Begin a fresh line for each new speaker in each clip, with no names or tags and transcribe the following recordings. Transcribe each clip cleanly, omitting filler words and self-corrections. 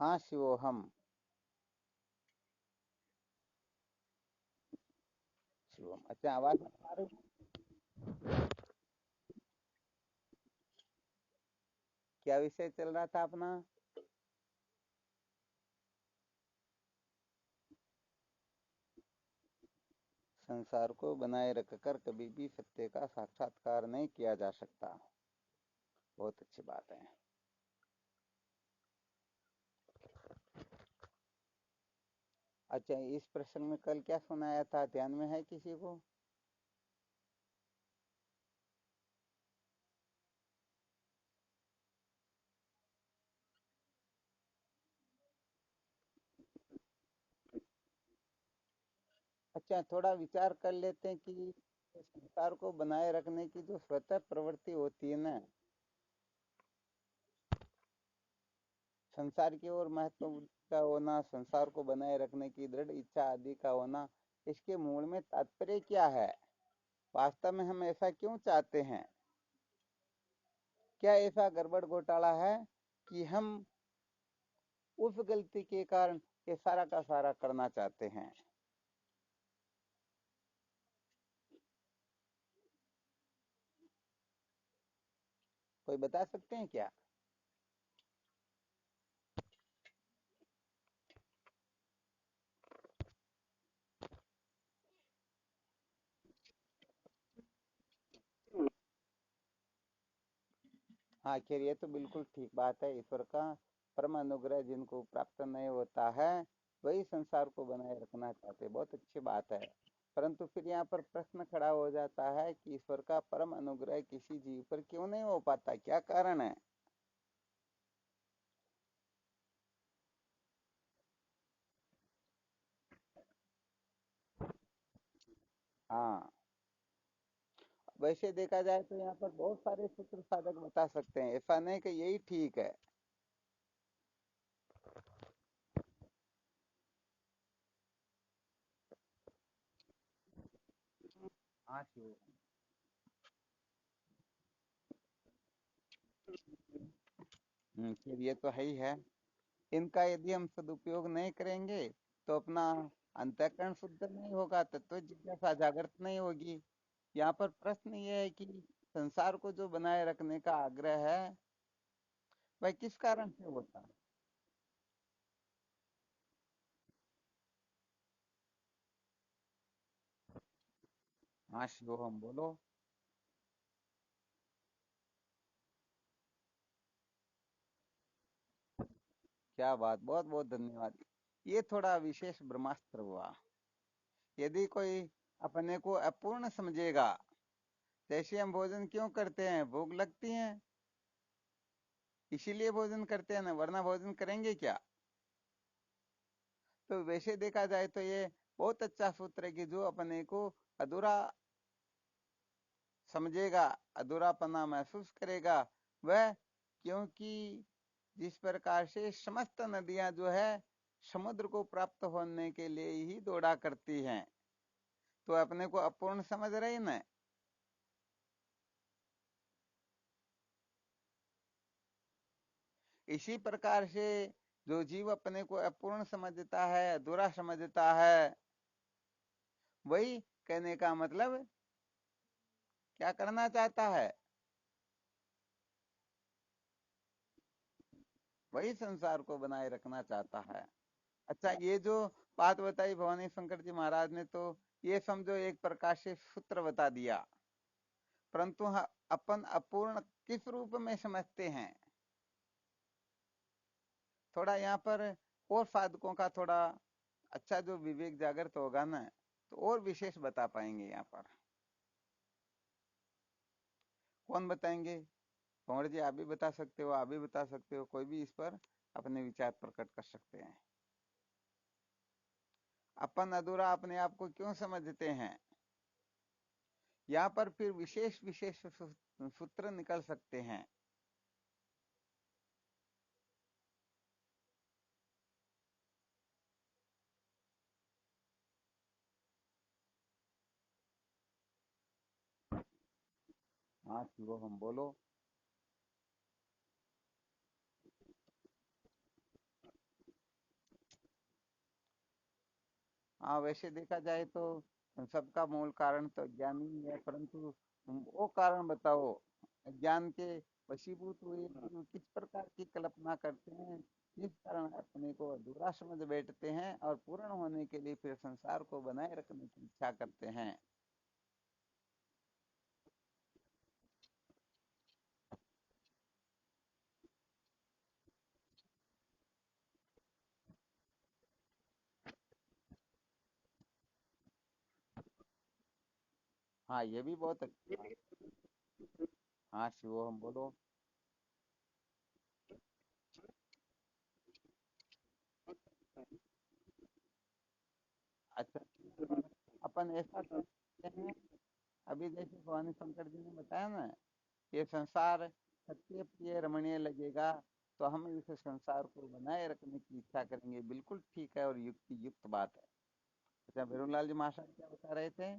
हाँ शिवोहम। शिवम, अच्छा आवाज आ रही है? क्या विषय चल रहा था अपना? संसार को बनाए रखकर कभी भी सत्य का साक्षात्कार नहीं किया जा सकता। बहुत अच्छी बात है। अच्छा, इस प्रसंग में कल क्या सुनाया था, ध्यान में है किसी को? अच्छा, थोड़ा विचार कर लेते हैं कि संसार को बनाए रखने की जो स्वतः प्रवृत्ति होती है ना, संसार की ओर महत्व का होना, संसार को बनाए रखने की दृढ़ इच्छा आदि का होना, इसके मूल में तात्पर्य क्या है? वास्तव में हम ऐसा क्यों चाहते हैं? क्या ऐसा गड़बड़ घोटाला है कि हम उस गलती के कारण ये सारा का सारा करना चाहते हैं? कोई बता सकते हैं क्या? हाँ, खैर ये तो बिल्कुल ठीक बात है। ईश्वर का परम अनुग्रह जिनको प्राप्त नहीं होता है, वही संसार को बनाए रखना चाहते, बहुत अच्छी बात है। परंतु फिर यहाँ पर प्रश्न खड़ा हो जाता है कि ईश्वर का परम अनुग्रह किसी जीव पर क्यों नहीं हो पाता, क्या कारण है? हाँ, वैसे देखा जाए तो यहाँ पर बहुत सारे सूत्र साधक बता सकते हैं, ऐसा नहीं कि यही ठीक है। हाँ शिव। फिर ये तो है ही है। इनका यदि हम सदुपयोग नहीं करेंगे तो अपना अंतःकरण शुद्ध नहीं होगा, तत्व जिज्ञासा जागृत नहीं होगी। यहाँ पर प्रश्न ये है कि संसार को जो बनाए रखने का आग्रह है, वह किस कारण से होता है? हाँ शिवोहम, बोलो। क्या बात, बहुत बहुत धन्यवाद। ये थोड़ा विशेष ब्रह्मास्त्र हुआ। यदि कोई अपने को अपूर्ण समझेगा, जैसे हम भोजन क्यों करते हैं, भूख लगती है, इसीलिए भोजन करते हैं ना, वरना भोजन करेंगे क्या? तो वैसे देखा जाए तो ये बहुत अच्छा सूत्र है कि जो अपने को अधूरा समझेगा, अधूरापना महसूस करेगा, वह, क्योंकि जिस प्रकार से समस्त नदियां जो है समुद्र को प्राप्त होने के लिए ही दौड़ा करती हैं, तो अपने को अपूर्ण समझ रही ना। इसी प्रकार से जो जीव अपने को अपूर्ण समझता है, अधूरा समझता है, वही कहने का मतलब क्या करना चाहता है? वही संसार को बनाए रखना चाहता है। अच्छा, ये जो बात बताई भवानी शंकर जी महाराज ने, तो ये समझो एक प्रकार से सूत्र बता दिया। परंतु अपन अपूर्ण किस रूप में समझते हैं? थोड़ा यहाँ पर और साधकों का थोड़ा अच्छा जो विवेक जागृत होगा ना, तो और विशेष बता पाएंगे यहाँ पर। कौन बताएंगे? कंवर जी, आप भी बता सकते हो, आप भी बता सकते हो, कोई भी इस पर अपने विचार प्रकट कर सकते हैं। अपन अधूरा अपने आप को क्यों समझते हैं? यहाँ पर फिर विशेष विशेष सूत्र निकल सकते हैं। हाँ वो हम बोलो। हाँ, वैसे देखा जाए तो सबका मूल कारण तो अज्ञान ही है, परंतु वो कारण बताओ, अज्ञान के वशीभूत हुए जीव किस प्रकार की कल्पना करते हैं, जिस कारण अपने को अधूरा समझ बैठते हैं और पूर्ण होने के लिए फिर संसार को बनाए रखने की इच्छा करते हैं। हाँ, ये भी बहुत अच्छी बात। हाँ शिवो, हम बोलो। अच्छा, अपन ऐसा कर सकते हैं, अभी जैसे भवानी शंकर जी ने बताया ना, ये संसार सत्य प्रिय रमणीय लगेगा, तो हम इस संसार को बनाए रखने की इच्छा करेंगे। बिल्कुल ठीक है और युक्ति युक्त बात है। अच्छा, भीरूलाल जी महाशय क्या बता रहे थे?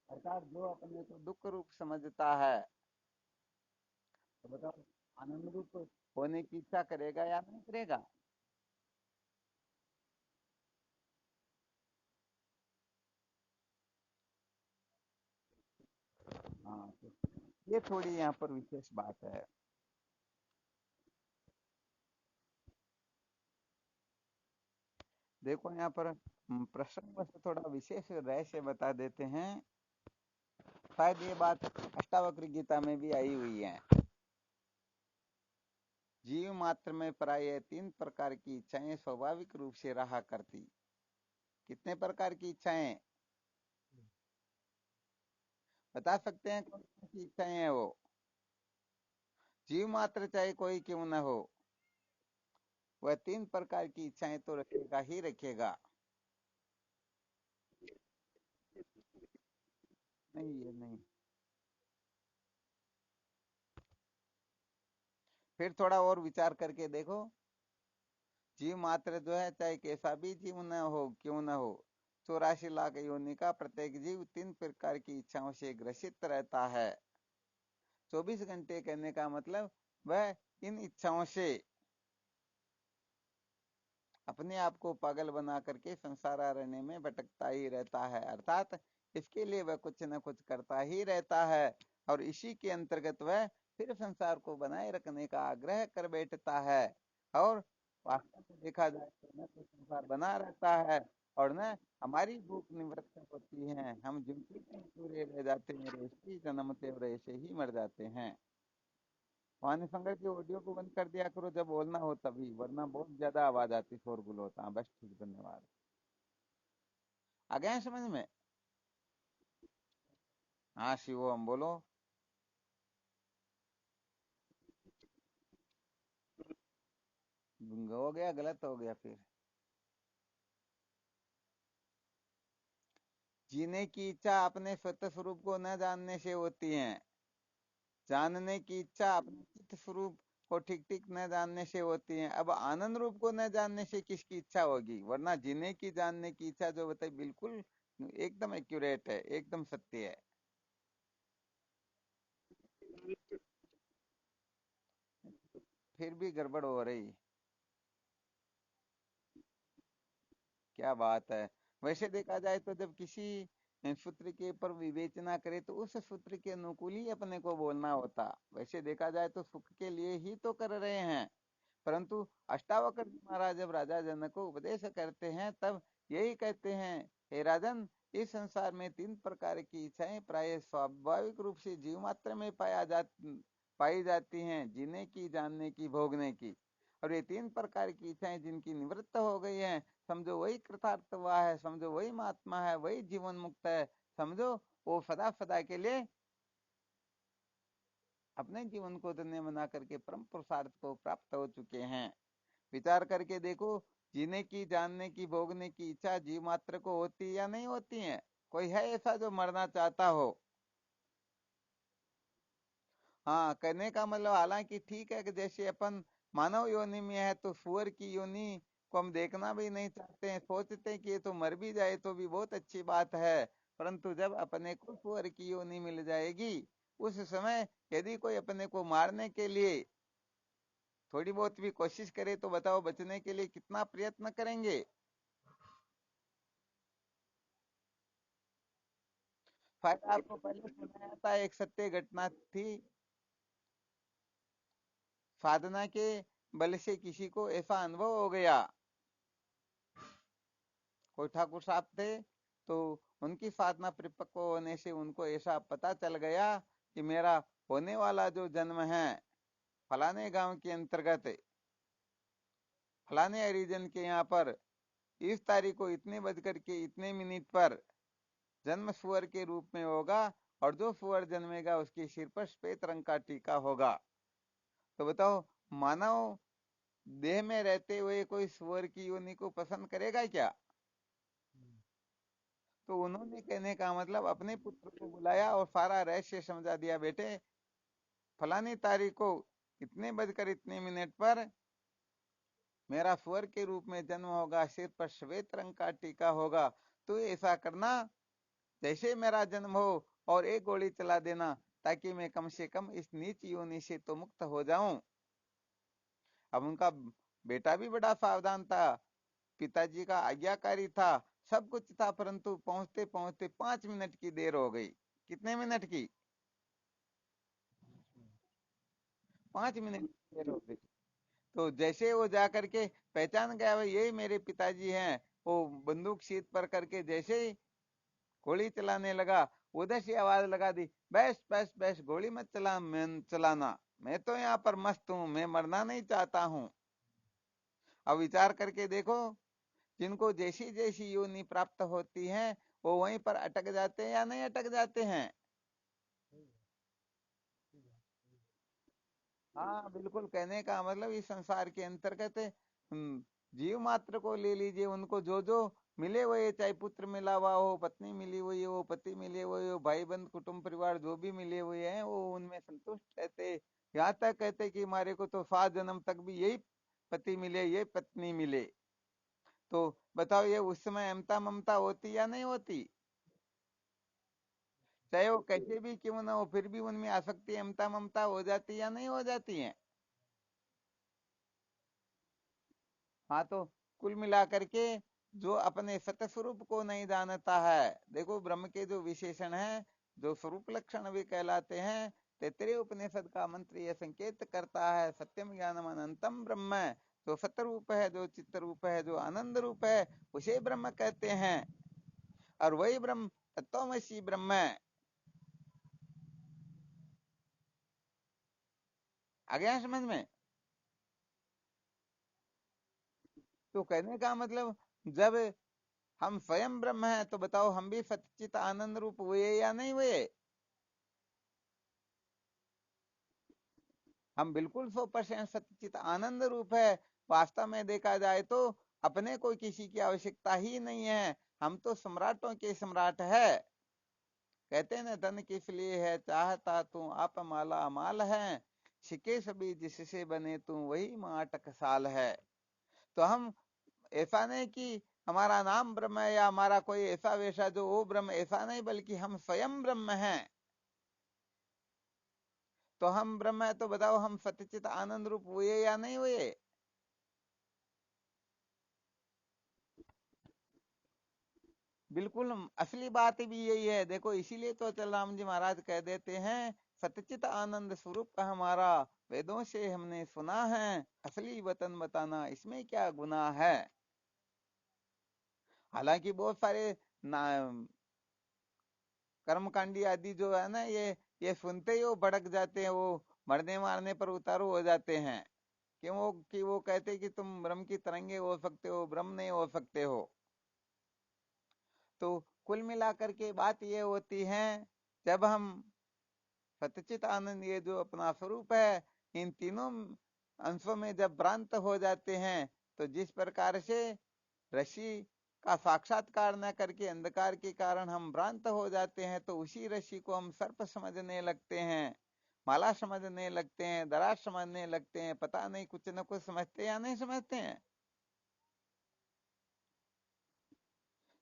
अर्थात जो अपने को दुख रूप समझता है, तो बताओ, आनंद रूप होने की इच्छा करेगा या नहीं करेगा? हाँ, तो ये थोड़ी यहाँ पर विशेष बात है। देखो यहाँ पर प्रसंग से थोड़ा विशेष रहस्य बता देते हैं। शायद ये बात अष्टावक्र गीता में भी आई हुई है। जीव मात्र में प्राय तीन प्रकार की इच्छाएं स्वाभाविक रूप से रहा करती। कितने प्रकार की इच्छाएं बता सकते हैं? कौन कौन सी इच्छाएं हैं वो? जीव मात्र चाहे कोई क्यों न हो, वह तीन प्रकार की इच्छाएं तो रखेगा ही रखेगा। नहीं, ये नहीं। फिर थोड़ा और विचार करके देखो। जीव मात्र जो है, चाहे कैसा भी जीव न हो क्यों न हो, 84 लाख योनि का प्रत्येक जीव तीन प्रकार की इच्छाओं से ग्रसित रहता है। 24 घंटे कहने का मतलब वह इन इच्छाओं से अपने आप को पागल बना करके संसार अरण्य में भटकता ही रहता है। अर्थात इसके लिए वह कुछ न कुछ करता ही रहता है, और इसी के अंतर्गत वह फिर संसार को बनाए रखने का आग्रह कर बैठता है। और वास्तव में देखा जाए तो न तो संसार बना रहता है और न हमारी भूख निवृत्त होती है। हम जिनके पूरे रह जाते हैं, रेशमी जन्मते और ऐसे ही मर जाते हैं। वाणी संकर की ऑडियो को बंद कर दिया करो जब बोलना हो तभी, वरना बहुत ज्यादा आवाज आती, शोरगुल होता है। बस ठीक, धन्यवाद। आ गए हैं समझ में? हाँ शिवो, हम बोलो। हो गया, गलत हो गया फिर। जीने की इच्छा अपने स्वतः स्वरूप को न जानने से होती है। जानने की इच्छा अपने चित्त स्वरूप को ठीक ठीक न जानने से होती है। अब आनंद रूप को न जानने से किसकी इच्छा होगी? वरना जीने की जानने की इच्छा जो बताई, बिल्कुल एकदम एक्यूरेट है, एकदम सत्य है। फिर भी गड़बड़ हो रही। क्या बात है। वैसे देखा जाए तो जब किसी सूत्र के ऊपर विवेचना करे तो उस सूत्र के अनुकूल ही अपने को बोलना होता। वैसे देखा जाए तो सुख के लिए ही तो कर रहे हैं, परंतु अष्टावक्र जी महाराज जब राजा जनक को उपदेश करते हैं तब यही कहते हैं, हे राजन, इस संसार में तीन प्रकार की इच्छाएं प्राय स्वाभाविक रूप से जीव मात्र में पाई जाती हैं, जीने की, जानने की, भोगने की। और ये तीन प्रकार की इच्छाएं जिनकी निवृत्त हो गई हैं, समझो वही कृतार्थ हुआ है, समझो वही महात्मा है, वही जीवन मुक्त है। समझो वो सदा सदा के लिए अपने जीवन को धन्य बना करके परम पुरुषार्थ को प्राप्त हो चुके हैं। विचार करके देखो, जीने की, जानने की, भोगने की इच्छा जीव मात्र को होती या नहीं होती है? कोई है ऐसा जो मरना चाहता हो? हाँ, कहने का मतलब, हालांकि ठीक है कि जैसे अपन मानव योनि में है तो सुअर की योनि को हम देखना भी नहीं चाहते हैं, सोचते हैं कि ये तो मर भी जाए तो भी बहुत अच्छी बात है। परंतु जब अपने को सुअर की योनि मिल जाएगी, उस समय यदि कोई अपने को मारने के लिए थोड़ी बहुत भी कोशिश करे तो बताओ, बचने के लिए कितना प्रयत्न करेंगे? फायदा आपको पहले सुनाया था, एक सत्य घटना थी। साधना के बल से किसी को ऐसा अनुभव हो गया, कोई ठाकुर साहब थे, तो उनकी साधना परिपक्व होने से उनको ऐसा पता चल गया कि मेरा होने वाला जो जन्म है फलाने गांव के अंतर्गत फलाने हरिजन के यहाँ पर इस तारीख को इतने बज करके इतने मिनट पर जन्म सुअर के रूप में होगा, और जो सुअर जन्मेगा उसके सिर पर श्वेत रंग का टीका होगा। तो बताओ, मानव देह में रहते हुए कोई सुअर की योनि को पसंद करेगा क्या? तो उन्होंने कहने का मतलब अपने पुत्र को बुलाया और सारा रहस्य समझा दिया, बेटे फलानी तारीख को इतने बजकर इतने मिनट पर मेरा सुअर के रूप में जन्म होगा, सिर पर श्वेत रंग का टीका होगा। तो ऐसा करना, जैसे मेरा जन्म हो और एक गोली चला देना, ताकि मैं कम से कम इस नीच योनि से तो मुक्त हो जाऊं। अब उनका बेटा भी बड़ा सावधान था, पिताजी का आज्ञाकारी था, सब कुछ था, परंतु पहुंचते पहुंचते 5 मिनट की देर हो गई। कितने मिनट की? 5 मिनट की देर हो गई। तो जैसे वो जा करके पहचान गया, भाई यही मेरे पिताजी हैं, वो बंदूक सीध पर करके जैसे ही गोली चलाने लगा, उधर से आवाज लगा दी, बस बस बस, गोली मत चलाना, मैं तो यहाँ पर मस्त हूँ, मैं मरना नहीं चाहता हूँ। अब विचार करके देखो, जिनको जैसी जैसी योनि प्राप्त होती है वो वहीं पर अटक जाते हैं या नहीं अटक जाते हैं? हाँ बिल्कुल, कहने का मतलब इस संसार के अंतर्गत जीव मात्र को ले लीजिए, उनको जो जो मिले हुए, चाहे पुत्र मिला हुआ हो, पत्नी मिली हुई हो, पति मिले हुए हो, भाई बंधु कुटुंब परिवार जो भी मिले हुए हैं, वो उनमें संतुष्ट रहते। यहाँ तक कहते कि हमारे को तो 7 जन्म तक भी यही पति मिले, ये पत्नी मिले। तो बताओ, ये उस समय ममता ममता होती या नहीं होती? चाहे वो कैसे भी क्यों ना हो, फिर भी उनमें आसक्ति ममता ममता हो जाती या नहीं हो जाती है? हाँ, तो कुल मिलाकर के जो अपने सत्य स्वरूप को नहीं जानता है, देखो ब्रह्म के जो विशेषण है, जो स्वरूप लक्षण भी कहलाते हैं, तैत्तरीय उपनिषद का मंत्र यह संकेत करता है, सत्यम ज्ञानम अनंतम ब्रह्म। जो सत्य रूप है, जो चित्त रूप है, जो आनंद रूप है, उसे ब्रह्म कहते हैं। और वही ब्रह्म तत्वमसी ब्रह्म है। आ गया समझ में? तो कहने का मतलब, जब हम स्वयं ब्रह्म हैं, तो बताओ हम भी सच्चित आनंद रूप हुए या नहीं हुए? हम बिल्कुल 100% सच्चित आनंद रूप है। वास्तव में देखा जाए तो अपने को किसी की आवश्यकता ही नहीं है, हम तो सम्राटों के सम्राट है। कहते हैं ना, धन किस लिए है, चाहता तू आप माला माल है, सिके सभी जिससे बने तू वही माँ टकसाल है। तो हम, ऐसा नहीं कि हमारा नाम ब्रह्म है या हमारा कोई ऐसा वैसा जो वो ब्रह्म, ऐसा नहीं, बल्कि हम स्वयं ब्रह्म हैं। तो हम ब्रह्म है, तो बताओ हम सत्यचित आनंद रूप हुए या नहीं हुए? बिल्कुल, असली बात भी यही है। देखो, इसीलिए तो अचल राम जी महाराज कह देते हैं, सत्यचित आनंद स्वरूप का हमारा वेदों से हमने सुना है, असली वतन बताना इसमें क्या गुनाह है। हालांकि बहुत सारे ना कर्मकांडी आदि जो है ना, ये सुनते ही वो भड़क जाते हैं, वो मरने मारने पर उतारू हो जाते हैं। क्यों? कि वो कहते कि तुम ब्रह्म की तरंगे हो सकते हो, ब्रह्म नहीं हो सकते हो। तो कुल मिलाकर के बात ये होती है, जब हम सतचित आनंद, ये जो अपना स्वरूप है, इन तीनों अंशों में जब भ्रांत हो जाते हैं, तो जिस प्रकार से रश्मि का साक्षात्कार न करके अंधकार के कारण हम भ्रांत हो जाते हैं, तो उसी रश्मि को हम सर्प समझने लगते हैं, माला समझने लगते हैं, दराज समझने लगते हैं, पता नहीं कुछ न कुछ समझते या नहीं समझते हैं।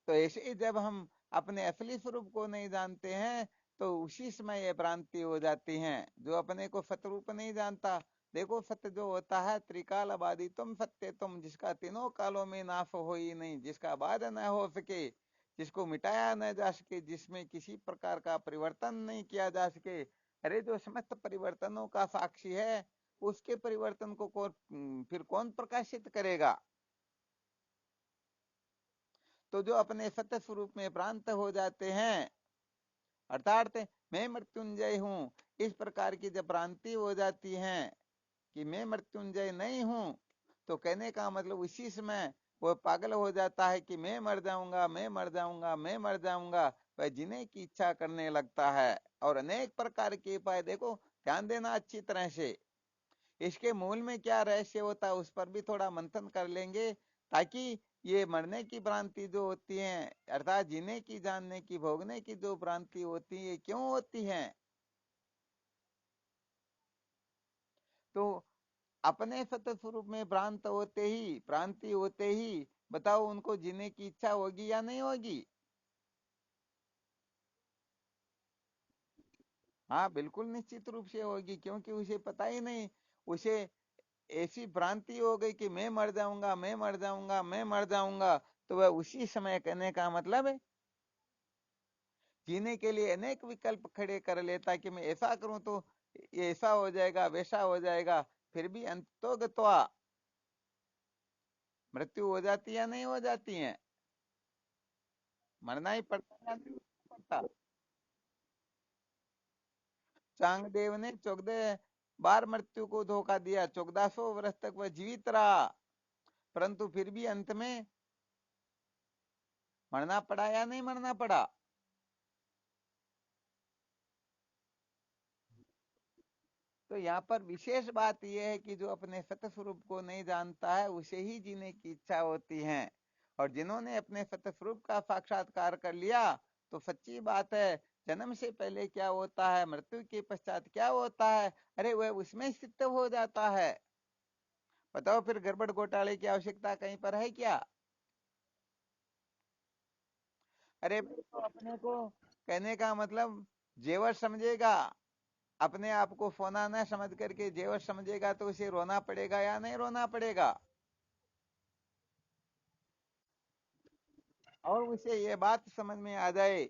तो ऐसे ही जब हम अपने असली स्वरूप को नहीं जानते हैं, तो उसी समय ये भ्रांति हो जाती है। जो अपने को सत रूप नहीं जानता, देखो सत्य जो होता है, त्रिकाल आबादी तुम सत्य तुम, जिसका तीनों कालों में नाश हो ही नहीं, जिसका बाद न हो सके, जिसको मिटाया न जा सके, जिसमें किसी प्रकार का परिवर्तन नहीं किया जा सके। अरे जो समस्त परिवर्तनों का साक्षी है, उसके परिवर्तन को फिर कौन प्रकाशित करेगा? तो जो अपने सत्य स्वरूप में भ्रांत हो जाते हैं, अर्थात मैं मृत्युंजय हूं, इस प्रकार की जब भ्रांति हो जाती है कि मैं मृत्युंजय नहीं हूं, तो कहने का मतलब उसी समय वो पागल हो जाता है कि मैं मर जाऊंगा, मैं मर जाऊंगा, मैं मर जाऊंगा। वह जीने की इच्छा करने लगता है और अनेक प्रकार के उपाय, देखो ध्यान देना अच्छी तरह से, इसके मूल में क्या रहस्य होता है उस पर भी थोड़ा मंथन कर लेंगे, ताकि ये मरने की भ्रांति जो होती है, अर्थात जीने की, जानने की, भोगने की जो भ्रांति होती है, क्यों होती है? तो अपने सत्य स्वरूप में भ्रांति होते ही बताओ उनको जीने की इच्छा होगी या नहीं होगी? हाँ बिल्कुल निश्चित रूप से होगी, क्योंकि उसे पता ही नहीं, उसे ऐसी भ्रांति हो गई कि मैं मर जाऊंगा, मैं मर जाऊंगा, मैं मर जाऊंगा। तो वह उसी समय, कहने का मतलब है, जीने के लिए अनेक विकल्प खड़े कर लेता है कि मैं ऐसा करूं तो ये ऐसा हो जाएगा, वैसा हो जाएगा। फिर भी अंत तो गत्वा मृत्यु हो जाती है या नहीं हो जाती है? मरना ही पड़ता है या नहीं पड़ता? चांगदेव ने 14 बार मृत्यु को धोखा दिया, 1400 वर्ष तक वह जीवित रहा, परंतु फिर भी अंत में मरना पड़ा या नहीं मरना पड़ा? तो यहाँ पर विशेष बात यह है कि जो अपने सत्य स्वरूप को नहीं जानता है, उसे ही जीने की इच्छा होती है। और जिन्होंने अपने सत्य स्वरूप का साक्षात्कार कर लिया, तो सच्ची बात है, जन्म से पहले क्या होता है, मृत्यु के पश्चात क्या होता है, अरे वह उसमें स्थित हो जाता है। बताओ फिर गड़बड़ घोटाले की आवश्यकता कहीं पर है क्या? अरे भाई, तो अपने को, कहने का मतलब, जेवर समझेगा, अपने आप को फोना न समझ करके जेवर समझेगा, तो उसे रोना पड़ेगा या नहीं रोना पड़ेगा? और उसे ये बात समझ में आ जाए,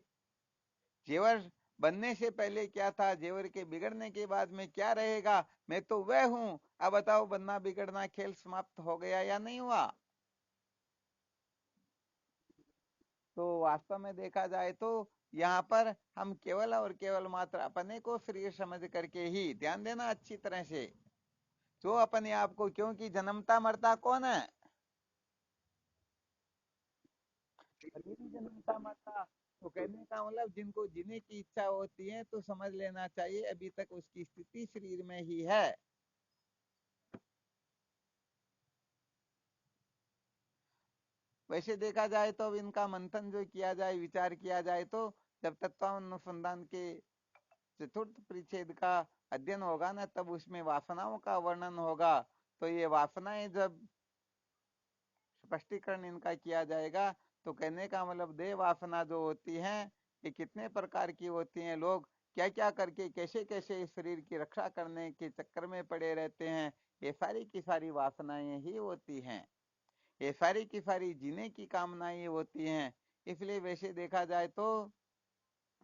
जेवर बनने से पहले क्या था, जेवर के बिगड़ने के बाद में क्या रहेगा, मैं तो वह हूं। अब बताओ, बनना बिगड़ना खेल समाप्त हो गया या नहीं हुआ? तो वास्तव में देखा जाए तो यहाँ पर हम केवल और केवल मात्र अपने को शरीर समझ करके ही, ध्यान देना अच्छी तरह से, जो अपने आप को, क्योंकि जन्मता मरता कौन है? शरीर ही जन्मता मरता। तो कहने का मतलब, जिनको जीने की इच्छा होती है तो समझ लेना चाहिए अभी तक उसकी स्थिति शरीर में ही है। वैसे देखा जाए तो अब इनका मंथन जो किया जाए, विचार किया जाए, तो जब तत्वानुसंधान के चतुर्थ परिच्छेद का अध्ययन होगा ना, तब उसमें वासनाओं का वर्णन होगा। तो ये वासनाएं जब स्पष्टीकरण इनका किया जाएगा, तो कहने का मतलब, देह वासना जो होती है, ये कितने प्रकार की होती हैं, लोग क्या क्या करके, कैसे कैसे इस शरीर की रक्षा करने के चक्कर में पड़े रहते हैं। ये सारी की सारी वासनाएं ही होती हैं, ये सारी की सारी जीने की कामनाएं होती हैं। इसलिए वैसे देखा जाए तो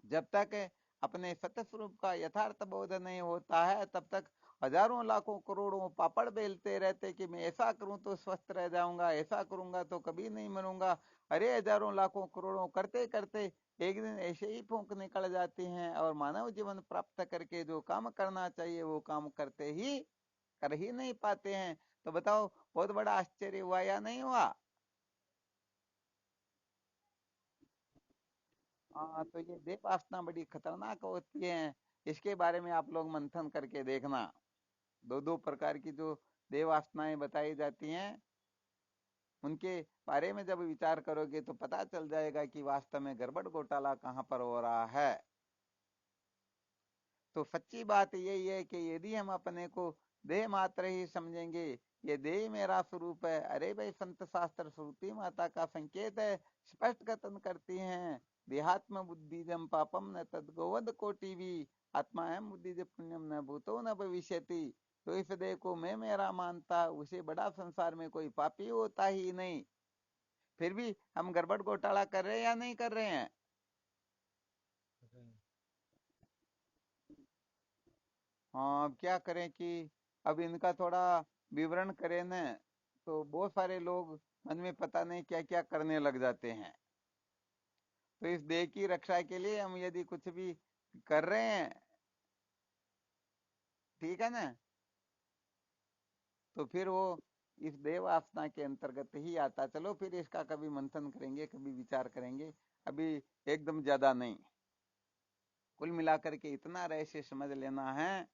जब तक अपने सत्य स्वरूप का यथार्थ बोध नहीं होता है, तब तक हजारों लाखों करोड़ों पापड़ बेलते रहते कि मैं ऐसा करूं तो स्वस्थ रह जाऊंगा, ऐसा करूंगा तो कभी नहीं मरूंगा। अरे हजारों लाखों करोड़ों करते करते एक दिन ऐसे ही फूंक निकल जाती हैं, और मानव जीवन प्राप्त करके जो काम करना चाहिए वो काम कर ही नहीं पाते हैं। तो बताओ, बहुत बड़ा आश्चर्य हुआ या नहीं हुआ? हाँ, तो ये देह वासना बड़ी खतरनाक होती है। इसके बारे में आप लोग मंथन करके देखना। दो दो प्रकार की जो देह वासनाएं बताई जाती हैं, उनके बारे में जब विचार करोगे तो पता चल जाएगा कि वास्तव में गड़बड़ घोटाला कहाँ पर हो रहा है। तो सच्ची बात यही है कि यदि हम अपने को देह मात्र ही समझेंगे, ये देह मेरा स्वरूप है, अरे भाई, संत शास्त्र श्रुति माता का संकेत है, स्पष्ट कथन करती हैं, देहात्म बुद्धिजम पापम न तद गोवद कोटि भी, आत्मा है बुद्धि पुण्यम न भूतो न भविष्यति। तो इस देह को मैं मेरा मानता, उसे बड़ा संसार में कोई पापी होता ही नहीं। फिर भी हम गड़बड़ घोटाला कर रहे हैं या नहीं कर रहे हैं? हाँ, अब क्या करें कि अब इनका थोड़ा विवरण करें न, तो बहुत सारे लोग मन में पता नहीं क्या क्या करने लग जाते हैं। तो इस देह की रक्षा के लिए हम यदि कुछ भी कर रहे हैं, ठीक है ना, तो फिर वो इस देह वासना के अंतर्गत ही आता। चलो फिर इसका कभी मंथन करेंगे, कभी विचार करेंगे, अभी एकदम ज्यादा नहीं। कुल मिलाकर के इतना रहस्य समझ लेना है,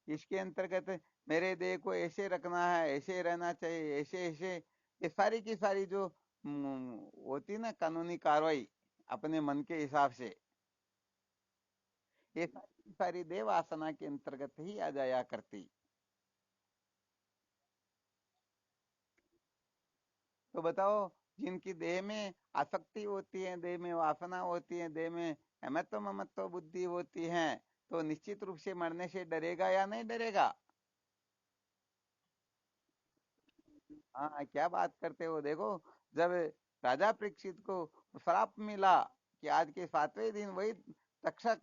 इसके अंतर्गत मेरे देह को ऐसे रखना है, ऐसे रहना चाहिए, ऐसे ऐसे, ये सारी की सारी जो होती ना कानूनी कार्रवाई अपने मन के हिसाब से, ये सारी की सारी देह वासना के अंतर्गत ही आ जाया करती। तो बताओ, जिनकी देह में आसक्ति होती है, देह में वासना होती है, देह में अमत्व ममत्व बुद्धि होती है, तो निश्चित रूप से मरने से डरेगा या नहीं डरेगा? हाँ, क्या बात करते हो। देखो, जब राजा परीक्षित को श्राप मिला कि आज के 7वें दिन वही तक्षक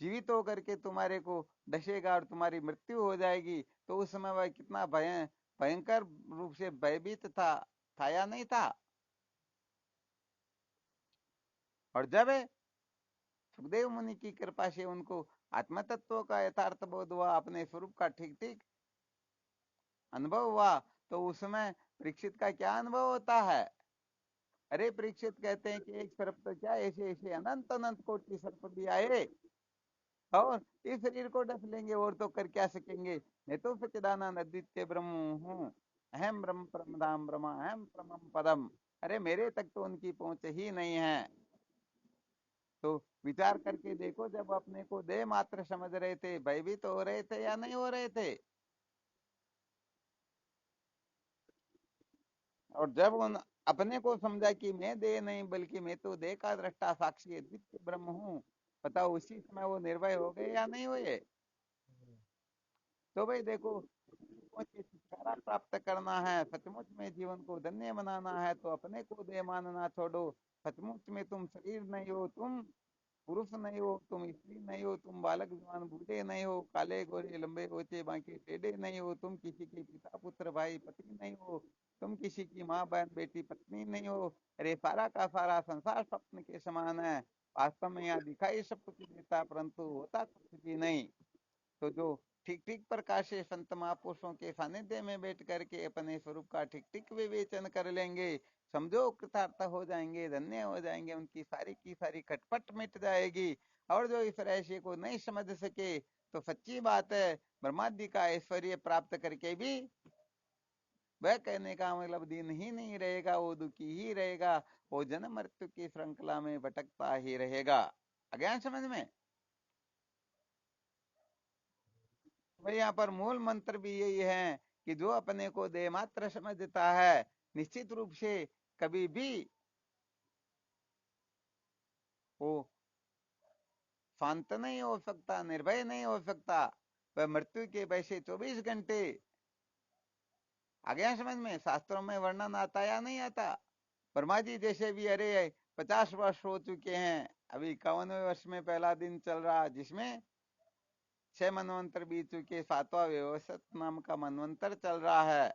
जीवित होकर के तुम्हारे को डसेगा और तुम्हारी मृत्यु हो जाएगी, तो उस समय वह कितना भयंकर रूप से भयभीत था या नहीं था? और जब सुखदेव मुनि की कृपा से उनको आत्म तत्व का यथार्थ बोध हुआ, अपने स्वरूप का ठीक ठीक अनुभव हुआ, तो उसमें परीक्षित का क्या अनुभव होता है? अरे परीक्षित कहते हैं कि एक सर्प तो क्या, ऐसे ऐसे अनंत अनंत कोटि सर्प भी आए और इस शरीर को डस लेंगे, और तो कर क्या सकेंगे। मैं तो सच्चिदानंद अद्वितीय ब्रह्म हूँ, अहम ब्रह्म परम धाम ब्रह्म अहम परमम पदम। अरे मेरे तक तो उनकी पहुंच ही नहीं है। तो विचार करके देखो, जब अपने को देह मात्र समझ रहे थे, भयभीत तो हो रहे थे या नहीं हो रहे थे? और जब उन अपने को समझा कि मैं देह नहीं, बल्कि मैं तो देह का दृष्टा साक्षी अद्वितीय ब्रह्म हूँ, बताओ उसी समय वो निर्भय हो गए या नहीं हुए? तो भाई देखो, सचमुच ये छुटकारा प्राप्त करना है, सचमुच में जीवन को धन्य बनाना है, तो अपने को दे मानना छोड़ो। सचमुच में तुम शरीर नहीं हो, तुम पुरुष नहीं हो, तुम स्त्री नहीं हो, तुम बालक जवान बूढ़े नहीं हो, काले गोरे लंबे ऊंचे बांके टेढ़े नहीं हो, तुम किसी के पिता पुत्र भाई पति नहीं हो, तुम किसी की माँ बहन बेटी पत्नी नहीं हो। अरे सारा का सारा संसार स्वप्न के समान है। वास्तव में यहाँ दिखाई सब कुछ देता, परंतु होता कुछ भी नहीं। तो जो ठीक ठीक प्रकाश से संत महापुरुषों के सानिध्य में बैठ करके अपने स्वरूप का ठीक ठीक विवेचन कर लेंगे, समझो कृतार्थ हो जाएंगे, धन्य हो जाएंगे, उनकी सारी की सारी खटपट मिट जाएगी। और जो इस रहस्य को नहीं समझ सके, तो सच्ची बात है, ब्रह्मादि का ऐश्वर्य प्राप्त करके भी वह कहने का मतलब दिन ही नहीं रहेगा, वो दुखी ही रहेगा, वो जन्म मृत्यु की श्रृंखला में भटकता ही रहेगा। अज्ञान समझ में। भाई यहाँ पर मूल मंत्र भी यही है कि जो अपने को देह मात्र समझता है, निश्चित रूप से कभी भी वो शांत नहीं हो सकता, निर्भय नहीं हो सकता। वह मृत्यु के वैसे 24 घंटे, आ गया समझ में, शास्त्रों में वर्णन आता या नहीं आता? वर्मा जी जैसे भी, अरे 50 वर्ष हो चुके हैं, अभी 51वें वर्ष में पहला दिन चल रहा, जिसमें 6 मनवंतर बीत चुके, 7वां व्यवस्थित नाम का मनवंतर चल रहा है,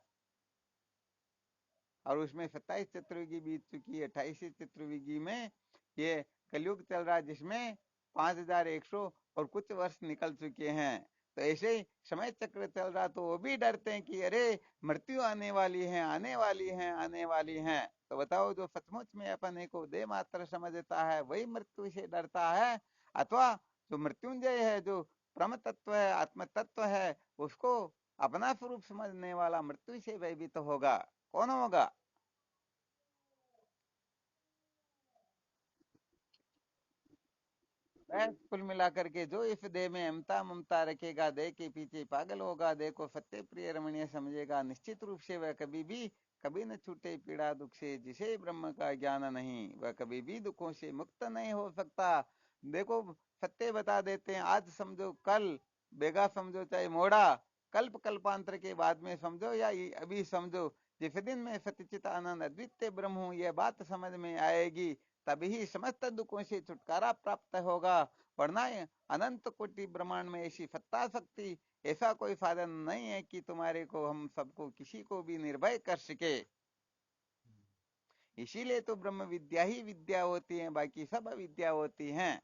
और उसमें 27 चतुर्युगी बीत चुकी है, 28वीं चतुर्युगी में ये कलयुग चल रहा है, जिसमें 5100 और कुछ वर्ष निकल चुके हैं। तो ऐसे ही समय चक्र चल रहा, तो वो भी डरते हैं कि अरे मृत्यु आने वाली है, आने वाली है, आने वाली है। तो बताओ, जो सचमुच में अपने को दे मात्र समझता है, वही मृत्यु से डरता है, अथवा जो मृत्युंजय है, जो परम तत्व है, आत्म तत्व है, उसको अपना स्वरूप समझने वाला मृत्यु से भयभीत तो होगा? कौन होगा? बस कुल मिलाकर के जो इस देह में अमता ममता रखेगा, देह के पीछे पागल होगा, देह को सत्य प्रिय रमणीय समझेगा, निश्चित रूप से वह कभी भी कभी न छूटे पीड़ा दुख से। जिसे ब्रह्म का ज्ञान नहीं, वह कभी भी दुखों से मुक्त नहीं हो सकता। देखो, सत्य बता देते हैं, आज समझो कल, बेगा समझो चाहे मोड़ा, कल्प कल्पांतर के बाद में समझो या अभी समझो, जिस दिन मैं सच्चित आनंद अद्वितीय ब्रह्म हूं यह बात समझ में आएगी, तभी समस्त दुखों से छुटकारा प्राप्त होगा। वरना अनंत कोटि ब्रह्मांड में ऐसी सत्ता शक्ति, ऐसा कोई साधन नहीं है कि तुम्हारे को, हम सबको, किसी को भी निर्भय कर सके। इसीलिए तो ब्रह्म विद्या ही विद्या होती है, बाकी सब अविद्या होती हैं।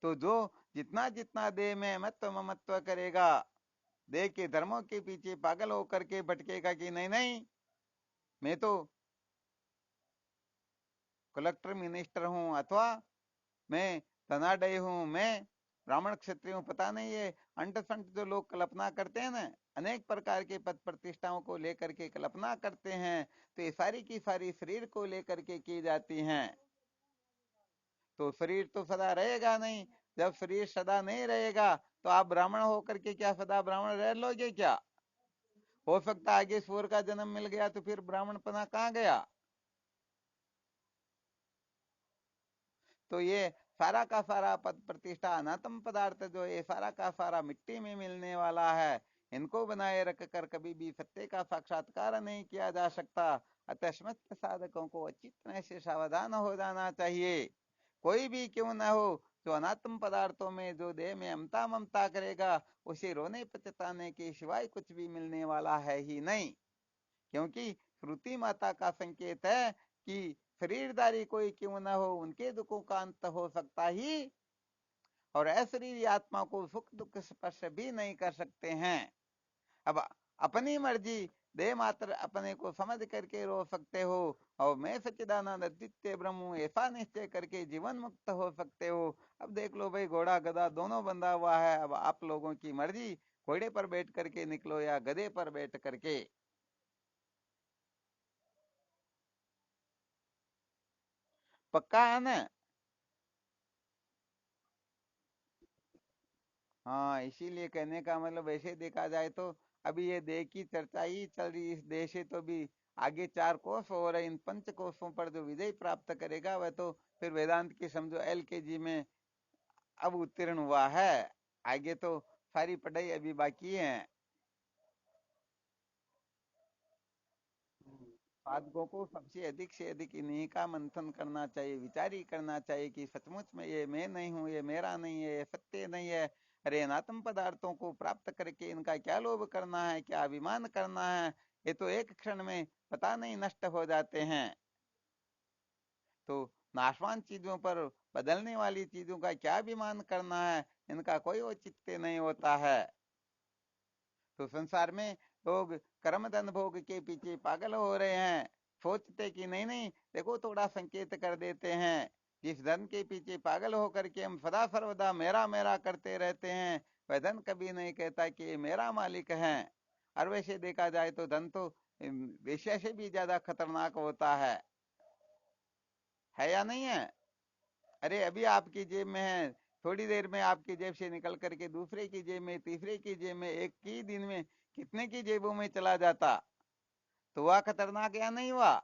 तो जो जितना जितना देह में महत्व ममत्व करेगा, देह के धर्मों के पीछे पागल होकर के भटकेगा कि नहीं नहीं, मैं तो कलेक्टर मिनिस्टर हूँ, अथवा मैं धनाढ़ हूँ, मैं ब्राह्मण क्षत्रिय हूँ, पता नहीं है अंट संट जो लोग कल्पना करते हैं ना, अनेक प्रकार के पद प्रतिष्ठाओं को लेकर के कल्पना करते हैं, तो ये सारी की सारी शरीर को लेकर के की जाती हैं। तो शरीर तो सदा रहेगा नहीं। जब शरीर सदा नहीं रहेगा तो आप ब्राह्मण होकर के क्या सदा ब्राह्मण रह लोगे क्या? हो सकता है आगे सूअर का जन्म मिल गया तो फिर ब्राह्मणपना कहाँ गया? तो ये सारा का सारा पद प्रतिष्ठा अनात्म पदार्थ जो ये सारा का सारा मिट्टी में मिलने वाला है, इनको बनाए रख कर कभी भी सत्य का साक्षात्कार नहीं किया जा सकता। अतः समस्त साधकों को अच्छी तरह से सावधान हो जाना चाहिए। कोई भी क्यों न हो, जो अनात्म पदार्थों में जो देह में अमता ममता करेगा, उसे रोने पछताने के सिवाय कुछ भी मिलने वाला है ही नहीं। क्योंकि श्रुति माता का संकेत है कि शरीरधारी कोई क्यों ना हो, उनके दुखों का अंत हो सकता ही, और अशरीरी आत्मा को सुख दुख स्पर्श भी नहीं कर सकते हैं। अब अपनी मर्जी देह मात्र अपने को समझ करके रो सकते हो, और मैं सच्चिदानंद अद्वितीय ब्रह्म हूं ऐसा निश्चय करके जीवन मुक्त हो सकते हो। अब देख लो भाई, घोड़ा गधा दोनों बंधा हुआ है, अब आप लोगों की मर्जी, घोड़े पर बैठ करके निकलो या गधे पर बैठ करके। पक्का है ना? हाँ, इसीलिए कहने का मतलब वैसे देखा जाए तो अभी ये देह की चर्चा ही चल रही, इस देह से तो भी आगे 4 कोष हो रहे, इन 5 कोषों पर जो विजय प्राप्त करेगा वह तो फिर वेदांत की समझो LKG में अब उत्तीर्ण हुआ है। आगे तो सारी पढ़ाई अभी बाकी है। साधकों को सबसे अधिक से अधिक इन्हीं का मंथन करना चाहिए, विचार ही करना चाहिए कि सचमुच में ये मैं नहीं हूँ, ये मेरा नहीं है, ये सत्य नहीं है। अरे अनात्म पदार्थों को प्राप्त करके इनका क्या लोभ करना है, क्या अभिमान करना है? ये तो एक क्षण में पता नहीं नष्ट हो जाते हैं। तो नाशवान चीजों पर, बदलने वाली चीजों का क्या अभिमान करना है? इनका कोई औचित्य नहीं होता है। तो संसार में लोग कर्म धन भोग के पीछे पागल हो रहे हैं। सोचते कि नहीं नहीं, देखो थोड़ा संकेत कर देते हैं। जिस धन के पीछे पागल होकर के हम सदा सर्वदा मेरा मेरा करते रहते हैं, वह धन कभी नहीं कहता कि ये मेरा मालिक है। और वैसे देखा जाए तो धन तो वेश्या से भी ज्यादा खतरनाक होता है या नहीं है? अरे अभी आपकी जेब में है, थोड़ी देर में आपकी जेब से निकल करके दूसरे की जेब में, तीसरे की जेब में, एक ही दिन में कितने की जेबों में चला जाता, तो वह खतरनाक या नहीं हुआ?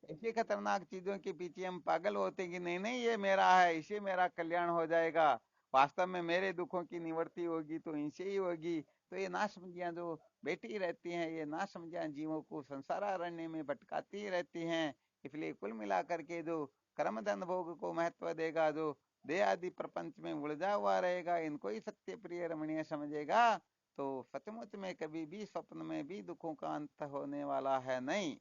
ऐसी खतरनाक चीजों के पीछे हम पागल होते हैं कि नहीं नहीं ये मेरा है, इसे मेरा कल्याण हो जाएगा, वास्तव में मेरे दुखों की निवृत्ति होगी तो इनसे ही होगी। तो ये ना समझिया जो बैठी रहती हैं, ये ना समझिया जीवों को संसार अरण्य में भटकाती रहती हैं। इसलिए कुल मिलाकर के जो कर्म धन भोग को महत्व देगा, जो देह आदि प्रपंच में उलझा हुआ रहेगा, इनको ही सत्य प्रिय रमणीय समझेगा, तो सचमुच में कभी भी स्वप्न में भी दुखों का अंत होने वाला है नहीं।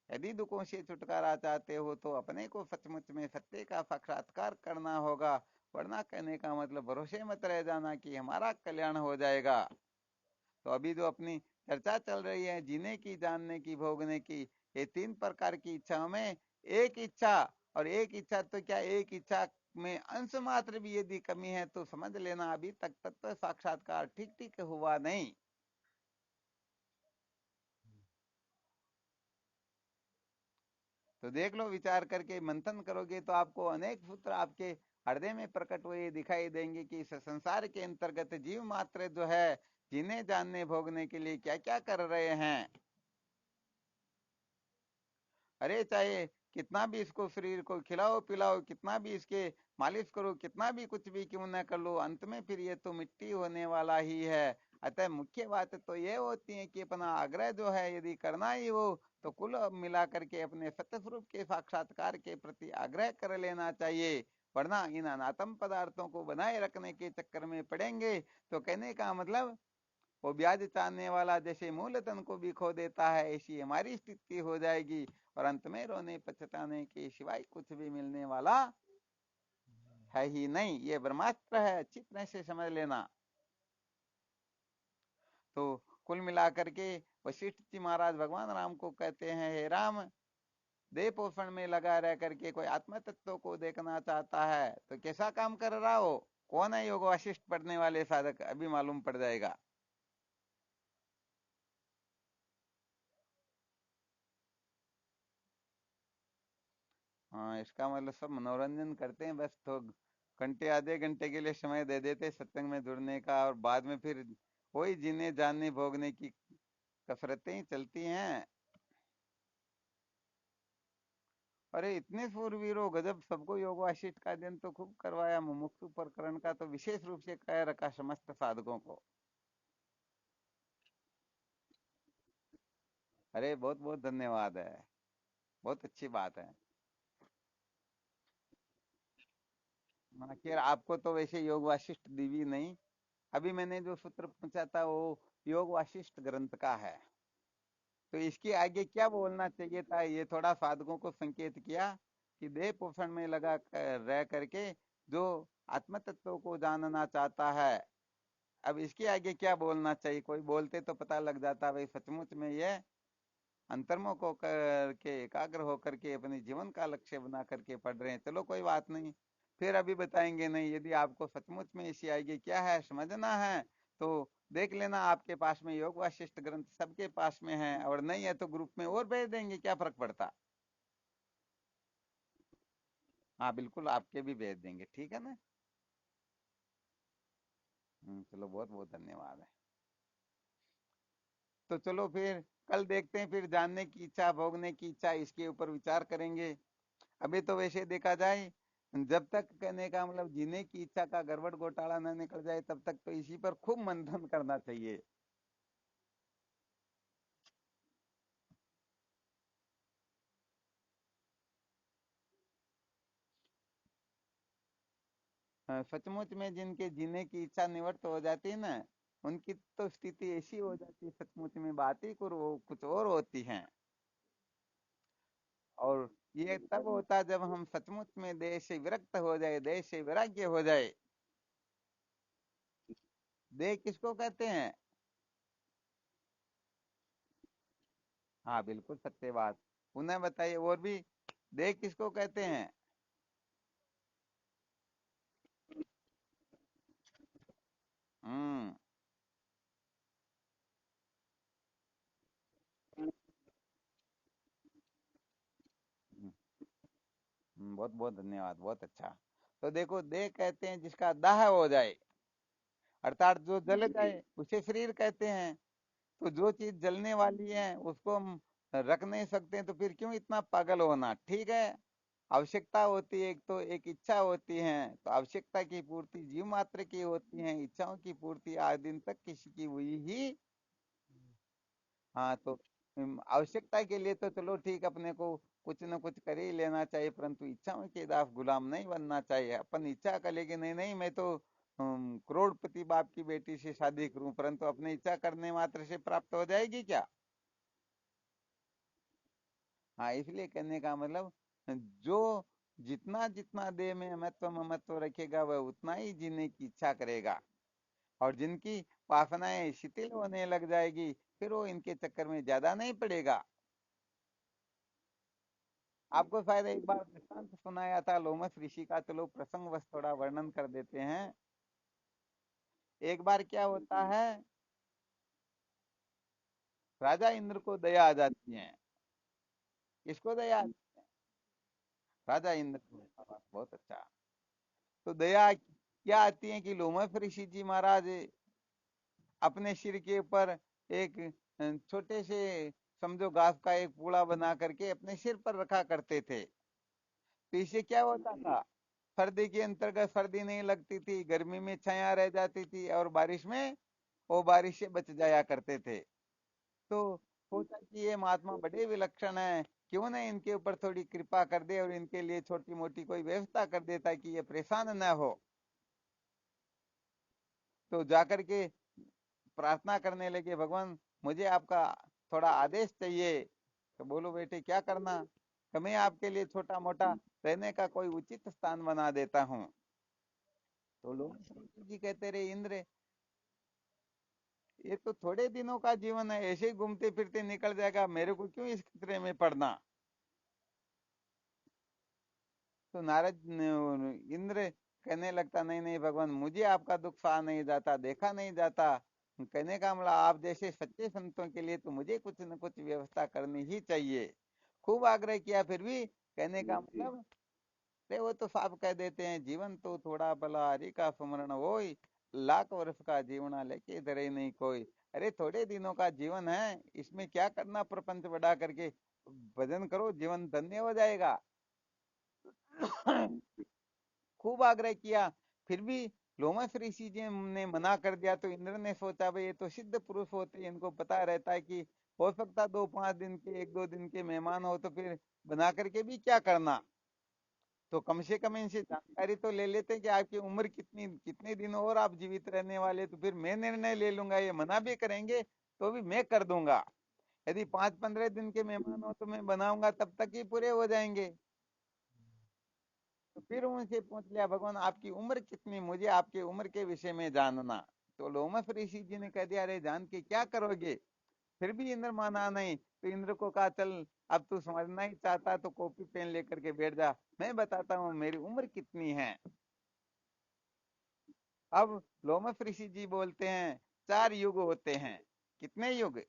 यदि दुखों से छुटकारा चाहते हो तो अपने को सचमुच में सत्य का साक्षात्कार करना होगा। वरना कहने का मतलब भरोसे मत रह जाना कि हमारा कल्याण हो जाएगा। तो अभी जो अपनी चर्चा चल रही है जीने की, जानने की, भोगने की, ये 3 प्रकार की इच्छाओं में एक इच्छा, और एक इच्छा तो क्या, एक इच्छा में अंश मात्र भी यदि कमी है तो समझ लेना अभी तक तत्व साक्षात्कार ठीक ठीक हुआ नहीं। तो देख लो, विचार करके मंथन करोगे तो आपको अनेक सूत्र आपके हृदय में प्रकट हुए दिखाई देंगे कि इस संसार के अंतर्गत जीव मात्र जो है जीने जानने भोगने के लिए क्या क्या कर रहे हैं। अरे चाहे कितना भी इसको शरीर को खिलाओ पिलाओ, कितना भी इसके मालिश करो, कितना भी कुछ भी क्यों ना कर लो, अंत में फिर ये तो मिट्टी होने वाला ही है। अतः मुख्य बात तो ये होती है कि अपना आग्रह जो है यदि करना ही हो तो कुल मिला करके अपने सत्य स्वरूप के साक्षात्कार के प्रति आग्रह कर लेना चाहिए। वरना इन अनात्म पदार्थों को बनाए रखने के चक्कर में पड़ेंगे तो कहने का मतलब वो ब्याज चाहने वाला जैसे मूलधन को भी खो देता है, ऐसी हमारी स्थिति हो जाएगी और अंत में रोने पछताने के सिवाय कुछ भी मिलने वाला है ही नहीं। ये ब्रह्मास्त्र है, अच्छी तरह से समझ लेना। तो कुल मिलाकर के वशिष्ठ जी महाराज भगवान राम को कहते हैं, हे राम, देह पोषण में लगा रह करके कोई आत्म तत्व को देखना चाहता है तो कैसा काम कर रहा हो? कौन है योग वशिष्ठ पढ़ने वाले साधक? अभी मालूम पड़ जाएगा। हाँ, इसका मतलब सब मनोरंजन करते हैं, बस तो घंटे आधे घंटे के लिए समय दे देते सत्संग में जुड़ने का, और बाद में फिर वही जीने जानने भोगने की कसरतें ही चलती हैं। अरे इतने शूरवीर हो, गजब, सबको योग वाशिष्ठ का अध्ययन तो खूब करवाया, मुमुक्षु प्रकरण का तो विशेष रूप से कह रखा समस्त साधकों को। अरे बहुत बहुत धन्यवाद है, बहुत अच्छी बात है। खैर आपको तो वैसे योग वाशिष्ठ दिवी नहीं। अभी मैंने जो सूत्र पूछा था वो योग वाशिष्ठ ग्रंथ का है। तो इसके आगे क्या बोलना चाहिए था, ये थोड़ा साधकों को संकेत किया कि देह पोषण में रह करके जो आत्म तत्व को जानना चाहता है। अब इसके आगे क्या बोलना चाहिए, कोई बोलते तो पता लग जाता भाई सचमुच में ये अंतर्मुख होकर के एकाग्र होकर के अपने जीवन का लक्ष्य बना करके पढ़ रहे हैं। चलो कोई बात नहीं, फिर अभी बताएंगे। नहीं, यदि आपको सचमुच में इसी आगे क्या है समझना है तो देख लेना, आपके पास में योग वाशिष्ठ ग्रंथ सबके पास में है, और नहीं है तो ग्रुप में और भेज देंगे, क्या फर्क पड़ता। हाँ बिल्कुल, आपके भी भेज देंगे, ठीक है ना। चलो, बहुत बहुत धन्यवाद है। तो चलो फिर कल देखते हैं, फिर जानने की इच्छा भोगने की इच्छा इसके ऊपर विचार करेंगे। अभी तो वैसे देखा जाए, जब तक कहने का मतलब जीने की इच्छा का गड़बड़ घोटाला न निकल जाए तब तक तो इसी पर खूब मंथन करना चाहिए। सचमुच में जिनके जीने की इच्छा निवृत्त हो जाती है ना, उनकी तो स्थिति ऐसी हो जाती है, सचमुच में बात ही कुछ और होती है। और ये तब होता है जब हम सचमुच में देह से विरक्त हो जाए, देह से वैराग्य हो जाए। देह किसको कहते हैं? हाँ बिल्कुल सत्य बात। पुनः बताइए और भी, देह किसको कहते हैं? हम्म। बहुत बहुत धन्यवाद, बहुत अच्छा। तो देखो, देह कहते हैं जिसका दाह हो जाए, अर्थात जो जल जाए उसे शरीर कहते हैं। तो जो चीज जलने वाली है उसको हम रख नहीं सकते, तो फिर क्यों इतना पागल होना, ठीक है। आवश्यकता होती है, एक तो एक इच्छा होती है, तो आवश्यकता की पूर्ति जीव मात्र की होती है, इच्छाओं की पूर्ति आज दिन तक किसी की हुई ही। हाँ, तो आवश्यकता के लिए तो चलो ठीक, अपने को कुछ न कुछ कर ही लेना चाहिए, परंतु इच्छाओं के दास गुलाम नहीं बनना चाहिए। अपन इच्छा कर लेके नहीं नहीं मैं तो करोड़पति बाप की बेटी से शादी करूं, परंतु अपनी इच्छा करने मात्र से प्राप्त हो जाएगी क्या? हाँ, इसलिए कहने का मतलब, जो जितना जितना देह में महत्व ममत्व रखेगा वह उतना ही जीने की इच्छा करेगा। और जिनकी वासनाएं शिथिल होने लग जाएगी फिर वो इनके चक्कर में ज्यादा नहीं पड़ेगा। आपको शायद एक बार दृष्टांत सुनाया था लोमस ऋषि का, चलो प्रसंग बस थोड़ा वर्णन कर देते हैं। एक बार क्या होता है, राजा इंद्र को दया आ जाती है। किसको दया आती है? राजा इंद्र को। बहुत अच्छा। तो दया क्या आती है कि लोमस ऋषि जी महाराज अपने सिर के ऊपर एक छोटे से, समझो घास का एक पूड़ा बना करके अपने सिर पर रखा करते थे। तो इससे क्या होता था, सर्दी के अंतर्गत सर्दी नहीं लगती थी, गर्मी में छाया रह जाती थी, और बारिश में वो बारिश से बच जाया करते थे। तो सोचा कि ये महात्मा बड़े विलक्षण है, क्यों ना इनके ऊपर थोड़ी कृपा कर दे और इनके लिए छोटी मोटी कोई व्यवस्था कर दे ताकि ये परेशान न हो। तो जाकर के प्रार्थना करने लगे, भगवान मुझे आपका थोड़ा आदेश चाहिए। तो बोलो बेटे क्या करना, तो मैं आपके लिए छोटा मोटा रहने का कोई उचित स्थान बना देता हूँ। तो लोग जी कहते रहे, इंद्र ये तो थोड़े दिनों का जीवन है, ऐसे ही घूमते फिरते निकल जाएगा, मेरे को क्यों इस खतरे में पड़ना। तो नारद इंद्र कहने लगता, नहीं नहीं भगवान, मुझे आपका दुख सहा नहीं जाता, देखा नहीं जाता। कहने का मतलब आप जैसे सच्चे संतों के लिए तो मुझे कुछ न कुछ व्यवस्था करनी ही चाहिए। खूब आग्रह किया, फिर भी कहने का मतलब, अरे वो तो साफ कह देते हैं, जीवन तो थोड़ा भला हरि का सुमरण होय, लाख वर्ष का जीवना लेके इधर ही नहीं कोई। अरे थोड़े दिनों का जीवन है, इसमें क्या करना प्रपंच बढ़ा करके, भजन करो जीवन धन्य हो जाएगा। खूब आग्रह किया, फिर भी लोमस ऋषि जी ने मना कर दिया। तो इंद्र ने सोचा भाई ये तो सिद्ध पुरुष होते हैं, इनको पता रहता है कि हो सकता 2-5 दिन के, 1-2 दिन के मेहमान हो, तो फिर बना करके भी क्या करना। तो कम से कम इनसे जानकारी तो ले लेते हैं कि आपकी उम्र कितनी, कितने दिन और आप जीवित रहने वाले, तो फिर मैं निर्णय ले लूंगा। ये मना भी करेंगे तो भी मैं कर दूंगा। यदि 5-15 दिन के मेहमान हो तो मैं बनाऊंगा, तब तक ही पूरे हो जाएंगे। तो फिर उनसे पूछ लिया, भगवान आपकी उम्र कितनी, मुझे आपके उम्र के विषय में जानना। तो लोमस ऋषि जी ने कह दिया, अरे जान के क्या करोगे। फिर भी इंद्र माना नहीं, तो इंद्र को कहा, चल अब तू समझना ही चाहता तो कॉपी पेन लेकर के बैठ जा, मैं बताता हूँ मेरी उम्र कितनी है। अब लोमस ऋषि जी बोलते हैं, 4 युग होते हैं। कितने युग?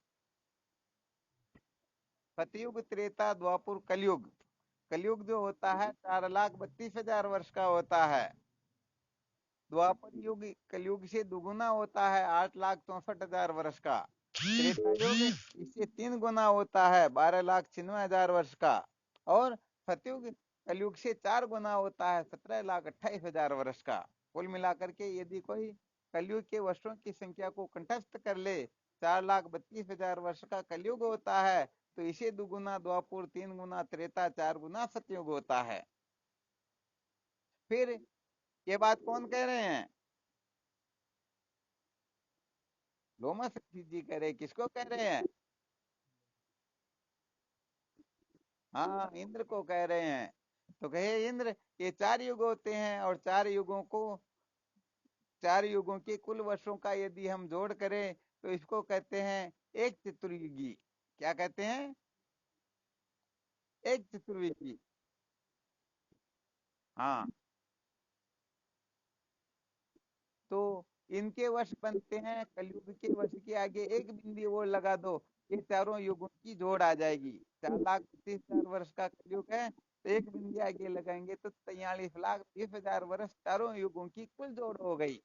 सतयुग, त्रेता, द्वापुर, कलयुग। कलयुग जो होता है 4,32,000 वर्ष का होता है। द्वापर युग कलयुग से दुगुना होता है, 8,64,000 वर्ष का। त्रेता युग इससे 3 गुना होता है, 12,96,000 वर्ष का। और सतयुग कलयुग से 4 गुना होता है, 17,28,000 वर्ष का। कुल मिलाकर के यदि कोई कलयुग के वर्षों की संख्या को कंठस्थ कर ले, 4,32,000 वर्ष का कलयुग होता है। तो इसे दुगुना द्वापुर, 3 गुना त्रेता, 4 गुना सतयुग होता है। फिर ये बात कौन कह रहे हैं? लोमस जी कह रहे हैं, किसको कह रहे हैं? हाँ, इंद्र को कह रहे हैं। तो कहे इंद्र, ये 4 युग होते हैं, और 4 युगों के कुल वर्षों का यदि हम जोड़ करें तो इसको कहते हैं एक चतुर्युगी। क्या कहते हैं? एक चतुर्युगी। हाँ, तो इनके वर्ष बनते हैं, कलयुग के वर्ष के आगे एक बिंदी और लगा दो, ये चारों युगों की जोड़ आ जाएगी। 4,32,000 वर्ष का कलयुग है, तो एक बिंदी आगे लगाएंगे तो 43,20,000 वर्ष चारों युगों की कुल जोड़ हो गई।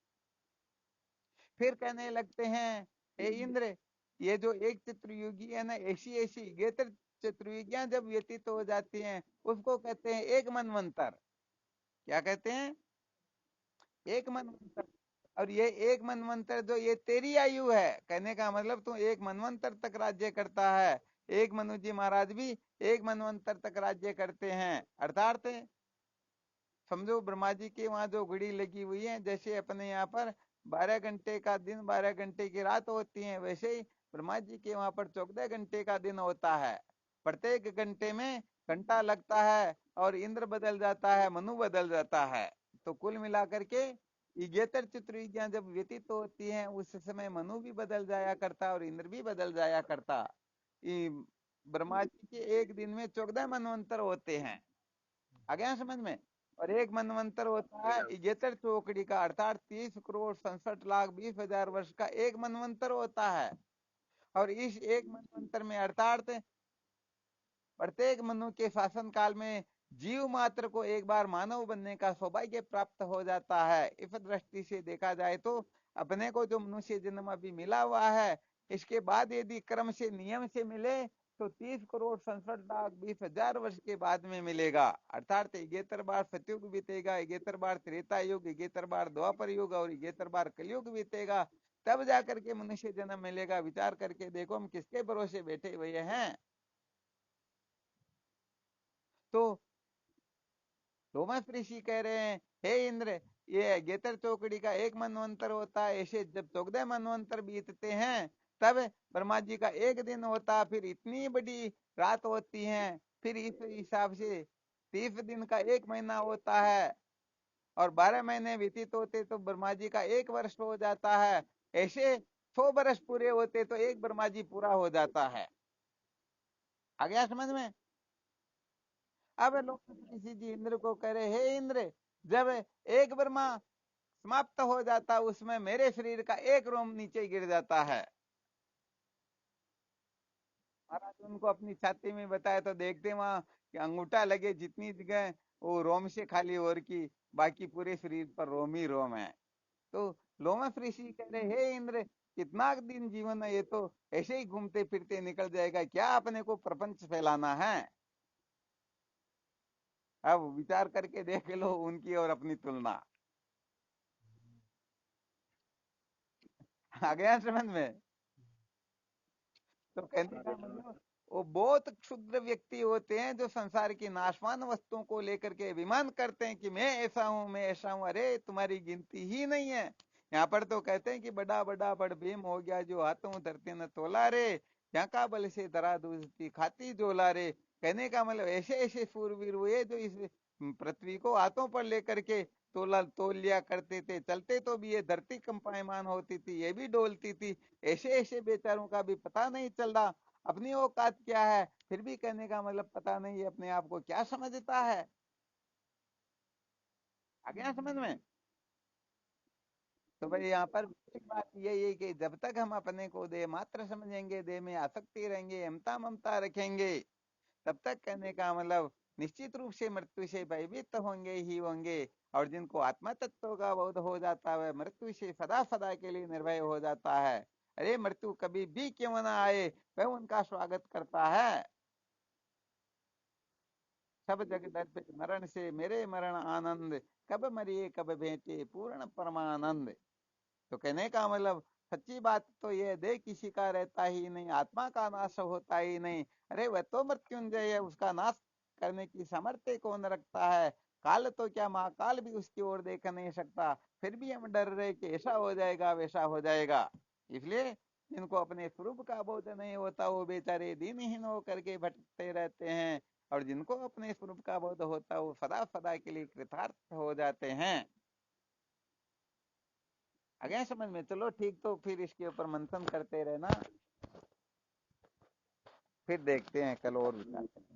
फिर कहने लगते हैं, हे इंद्र, ये जो एक चतुर्युगी है ना, ऐसी ऐसी गेतर चतुर्युगियां जब व्यतीत हो जाती हैं, उसको कहते हैं एक मनवंतर। क्या कहते हैं? एक मनवंतर। और ये एक मनवंतर जो ये तेरी आयु है, कहने का मतलब तू एक मनवंतर तक राज्य करता है। एक मनु जी महाराज भी एक मनवंतर तक राज्य करते हैं। अर्थात समझो ब्रह्मा जी के वहां जो घड़ी लगी हुई है, जैसे अपने यहाँ पर 12 घंटे का दिन, 12 घंटे की रात होती है, वैसे ही ब्रह्मा जी के वहां पर 14 घंटे का दिन होता है। प्रत्येक घंटे में घंटा लगता है, और इंद्र बदल जाता है, मनु बदल जाता है। तो कुल मिलाकर के इगेतर चतुर्युगियां जब व्यतीत होती हैं, उस समय मनु भी बदल जाया करता और इंद्र भी बदल जाया करता। ब्रह्मा जी के एक दिन में 14 मनवंतर होते हैं। आ गया समझ में? और एक मनवंतर होता है इगेतर चौकड़ी का, अर्थात 30,67,20,000 वर्ष का एक मनवंतर होता है। और इस एक मनवंतर में अर्थात प्रत्येक मनु के शासन काल में जीव मात्र को एक बार मानव बनने का सौभाग्य प्राप्त हो जाता है। इस दृष्टि से देखा जाए तो अपने को जो मनुष्य जन्म अभी मिला हुआ है, इसके बाद यदि क्रम से नियम से मिले तो 30,67,20,000 वर्ष के बाद में मिलेगा। अर्थात 71 बार सतयुग बीतेगा, 71 बार त्रेता युग, 71 बार द्वापर युग और 71 बार कलयुग बीतेगा, तब जाकर के मनुष्य जन्म मिलेगा। विचार करके देखो हम किसके भरोसे बैठे हुए हैं। तो लोमस ऋषि कह रहे हैं, हे इंद्र, ये गेतर चौकड़ी का एक मनवंतर होता है, ऐसे जब 14 मनवंतर बीतते हैं तब ब्रह्मा जी का एक दिन होता है, फिर इतनी बड़ी रात होती है, फिर इस हिसाब से 30 दिन का एक महीना होता है, और 12 महीने व्यतीत होते तो ब्रह्मा जी का एक वर्ष हो जाता है। ऐसे 100 वर्ष पूरे होते तो एक ब्रह्मा जी पूरा हो जाता है। आ गया समझ में? अब लोग किसी जी इंद्र को कह रहे, हे इंद्र, जब एक ब्रह्मा समाप्त हो जाता उसमें मेरे शरीर का एक रोम नीचे गिर जाता है। महाराज उनको अपनी छाती में बताया तो देखते वहां कि अंगूठा लगे जितनी जगह वो रोम से खाली और की, बाकी पूरे शरीर पर रोम ही रोम है। तो लोमस ऋषि कह रहे, हे इंद्र, कितना दिन जीवन है, ये तो ऐसे ही घूमते फिरते निकल जाएगा, क्या अपने को प्रपंच फैलाना है। अब विचार करके देख लो उनकी और अपनी तुलना। आ गया समझ में? तो कहने का मतलब वो बहुत क्षुद्र व्यक्ति होते हैं जो संसार की नाशवान वस्तुओं को लेकर के अभिमान करते हैं कि मैं ऐसा हूं, मैं ऐसा हूं। अरे तुम्हारी गिनती ही नहीं है। यहाँ पर तो कहते हैं कि बड़ा बड़ा बड़ भीम हो गया, जो हाथों धरते न तोला रे, यहाँ का बल से धरा दूसती खाती जोला रे। कहने का मतलब ऐसे ऐसे शूरवीर हुए जो इस पृथ्वी को हाथों पर लेकर के तोला तोल लिया करते थे। चलते तो भी ये धरती कंपायमान होती थी, ये भी डोलती थी। ऐसे ऐसे बेचारों का भी पता नहीं चल रहा अपनी औकात क्या है, फिर भी कहने का मतलब पता नहीं है अपने आप को क्या समझता है। आ गया समझ में? तो भाई यहाँ पर एक बात यही है कि जब तक हम अपने को देह मात्र समझेंगे, देह में आसक्ति रहेंगे, ममता ममता रखेंगे, तब तक कहने का मतलब निश्चित रूप से मृत्यु से भयभीत होंगे ही होंगे। और जिनको आत्मा तत्व का बोध हो जाता है मृत्यु से सदा सदा के लिए निर्भय हो जाता है। अरे मृत्यु कभी भी क्यों ना आए, वह उनका स्वागत करता है। सब जग दर पे मरण से मेरे मरण आनंद, कब मरिए कब भेंटे पूर्ण परमानंद। तो कहने का मतलब सच्ची बात तो ये देह किसी का रहता ही नहीं, आत्मा का नाश होता ही नहीं। अरे वह तो मृत्युंजय है, उसका नाश करने की सामर्थ्य कौन रखता है। काल तो क्या महाकाल भी उसकी ओर देख नहीं सकता, फिर भी हम डर रहे कि ऐसा हो जाएगा वैसा हो जाएगा। इसलिए जिनको अपने स्वरूप का बोध नहीं होता वो बेचारे दिनहीन होकर के भटकते रहते हैं, और जिनको अपने स्वरूप का बोध होता है वो सदा सदा के लिए कृतार्थ हो जाते हैं। आ गया समझ में? चलो ठीक, तो फिर इसके ऊपर मंथन करते रहना, फिर देखते हैं कल और विचार करेंगे।